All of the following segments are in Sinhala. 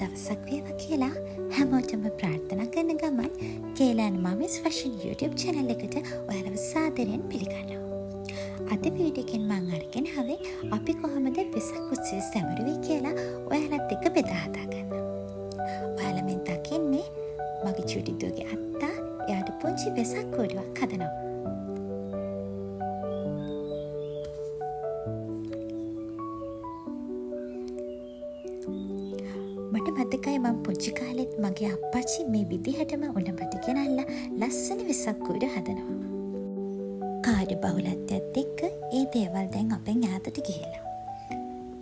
දවසක් වේවා කියලා හැමෝටම ප්‍රාර්ථනා කරන ගමන් කේලෑන් මමිස් ෆැෂන් YouTube channel එකට ඔයාලව සාදරයෙන් පිළිගන්නවා. අද වීඩියෝ එකෙන් මම අරගෙන ආවේ අපි කොහොමද වෙසක් උත්සවය සැමරුවේ කියලා ඔයාලත් එක්ක බෙදා හදා ගන්න. ඔයාලා මෙන් දකින්නේ මගේ චූටි දුවගේ අත්තා එයාට පුංචි වෙසක් කූඩුවක් හදනවා. මට මතකයි මම පුංචි කාලෙත් මගේ අප්පච්චි මේ විදිහටම උණබට ගෙනල්ලා ලස්සන වෙසක් කූඩු හදනවා. කාර්ය බහුලත්වයත් එක්ක ඒ දේවල් දැන් අපෙන් ඈතට ගිහිලා.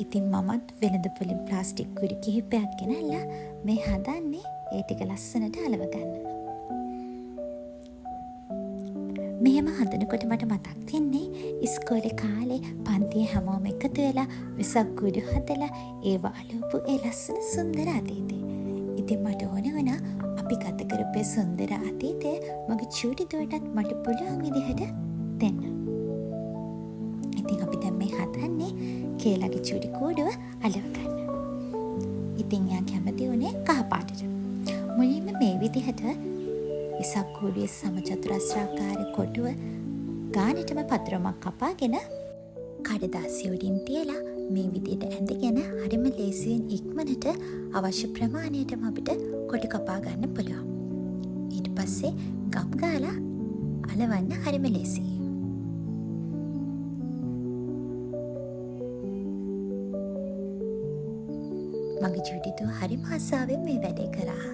ඉතින් මමත් වෙළඳපොලින් ප්ලාස්ටික් කුඩු කිහිපයක් ගෙනල්ලා මේ හදන්නේ ඒ ටික ලස්සනට අලව ගන්න. මෙහෙම හදනකොට මට මතක් වෙන්නේ ඉස්කෝලේ කාලේ පන්තියේ හැමෝම එකතු වෙලා වෙසක් කූඩු හදලා ඒව අලවපු ඒ ලස්සන සුන්දර අතීතේ. ඉතින් මට ඕන වුණා අපි ගත කරපු සුන්දර අතීතය මගේ චූටි දුවටත් මට පුළුවන් විදිහට දෙන්න. ඉතින් අපි දැන් මේ හදන්නේ කේලාගේ චූටි කූඩුව අලව ගන්න. ඉතින් යා කැමති උනේ කහ පාටට. මුලින්ම මේ විදිහට වෙසක් කූඩුවේ සමචතුරස්‍රාකාර කොටුව ගානටම පතරමක් කපාගෙන කඩදාසිය උඩින් තියලා මේ විදිහට ඇඳගෙන හරිම ලේසියෙන් ඉක්මනට අවශ්‍ය ප්‍රමාණයටම අපිට කොටු කපා ගන්න පුළුවන්. ඊට පස්සේ ගම් ගාලා අලවන්න හරිම ලේසියි. මගේ චූටි දුව හරිම ආසාවෙන් මේ වැඩේ කරා.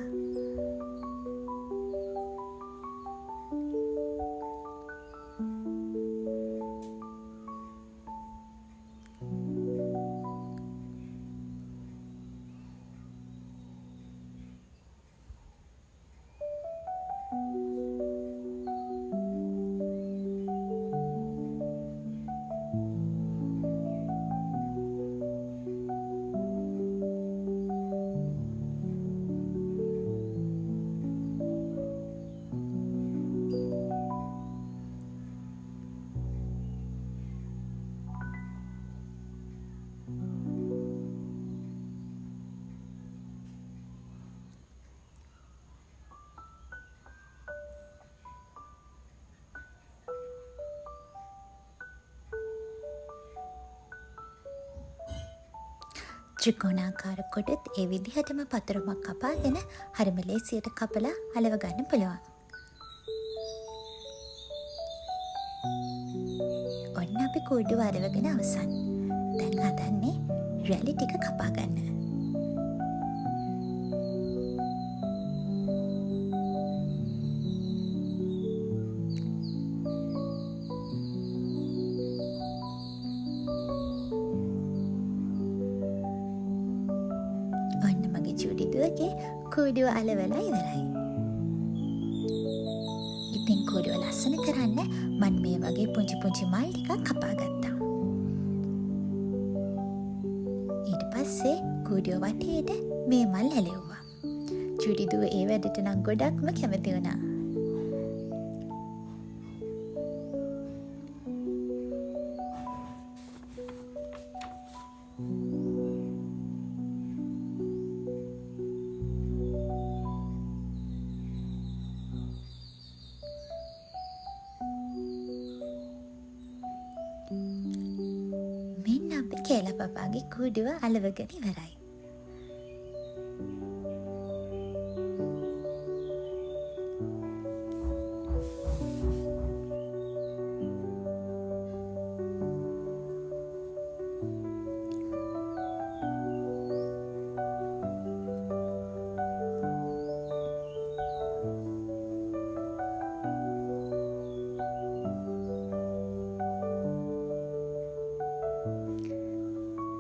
ත්‍රිකෝණාකාර කොටත් ඒ විදිහටම පතරමක් කපාගෙන හරිම ලේසියට කපලා අලව ගන්න පුළුවන්. ඔන්න අපි කූඩුව අලවගෙන අවසන්. දැන් හදන්නේ රැලි ටික කපා ගන්න. චූටි දුවගේ කූඩුව අලවලා ඉවරයි. ඉතින් කූඩුව ලස්සන කරන්න මම මේ වගේ පුංචි පුංචි මල් ටිකක් කපා ගත්තා. ඊට පස්සේ කූඩුව වටේට මේ මල් හැලෙව්වා. චූටි දුව ඒ වැඩට නම් ගොඩක්ම කැමති වුණා. මෙන්න අපි කේලා පපාගේ කූඩුව අලවගෙන ඉවරයි.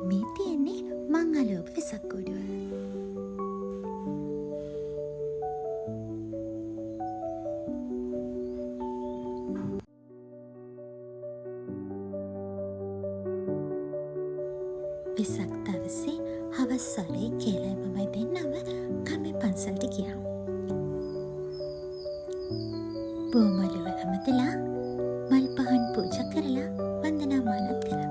මේ තියෙන්නේ මං අලවපු වෙසක් කූඩුව. වෙසක් දවසේ හවස් වරුවේ කේලයි මමයි දෙන්නම ගමේ පන්සලට ගියා. බොමලුව ඇමතලා මල් පහන් පූජා කරලා වන්දනාමානත් කරා.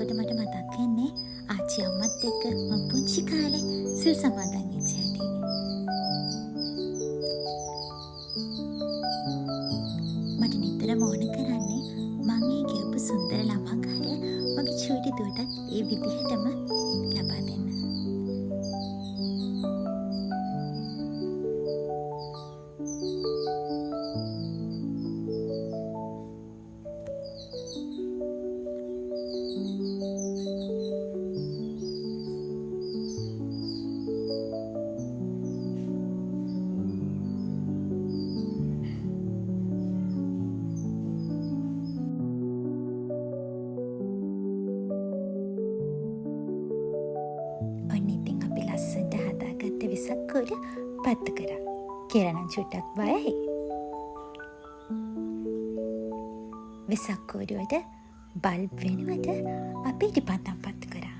එතකොට මට මතක් වෙන්නේ ආච්චි අම්මත් එක්ක මම පුංචි කාලේ සිල් සමාදන් වෙච්ච හැටි. මට නිතරම ඕන කරන්නේ මං ඒ ගෙවපු සුන්දර ළමා කාලය මගේ චූටි දුවටත් ඒ විදිහටම ලබා දෙන්න. ඔන්න ඉතින් අපි ලස්සනට හදාගත්ත වෙසක් කූඩ පත්තු කරා. කියලා නම් චුට්ටක් බයයි. වෙසක් කූඩුවට බල්බ් වෙනුවට අපි ඉටිපන්දම් පත්තු කරා.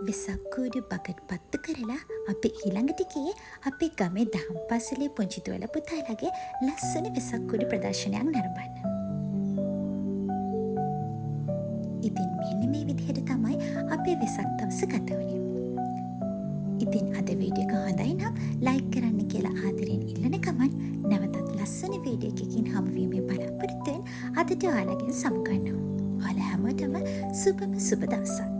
වෙසක් කූඩු බකට් පත්තු කරලා අපි ඊළඟට ගියේ අපේ ගමේ දහම් පාසලේ පුංචි දුවලා පුතාලගේ ලස්සන වෙසක් කූඩු ප්‍රදර්ශනයක් නරඹන්න. ඉතින් මෙන්න මේ විදිහට තමයි අපේ වෙසක් දවස ගත වුණේ. ඉතින් අද වීඩියෝ එක හොඳයි නම් ලයික් කරන්න කියලා ආදරෙන් ඉල්ලන ගමන් නැවතත් ලස්සන වීඩියෝ එකකින් හමුවීමේ බලාපොරොත්තුවෙන් අදට ඔයාලගෙන් සමුගන්නවා. ඔයාලා හැමෝටම සුබම සුබ දවසක්.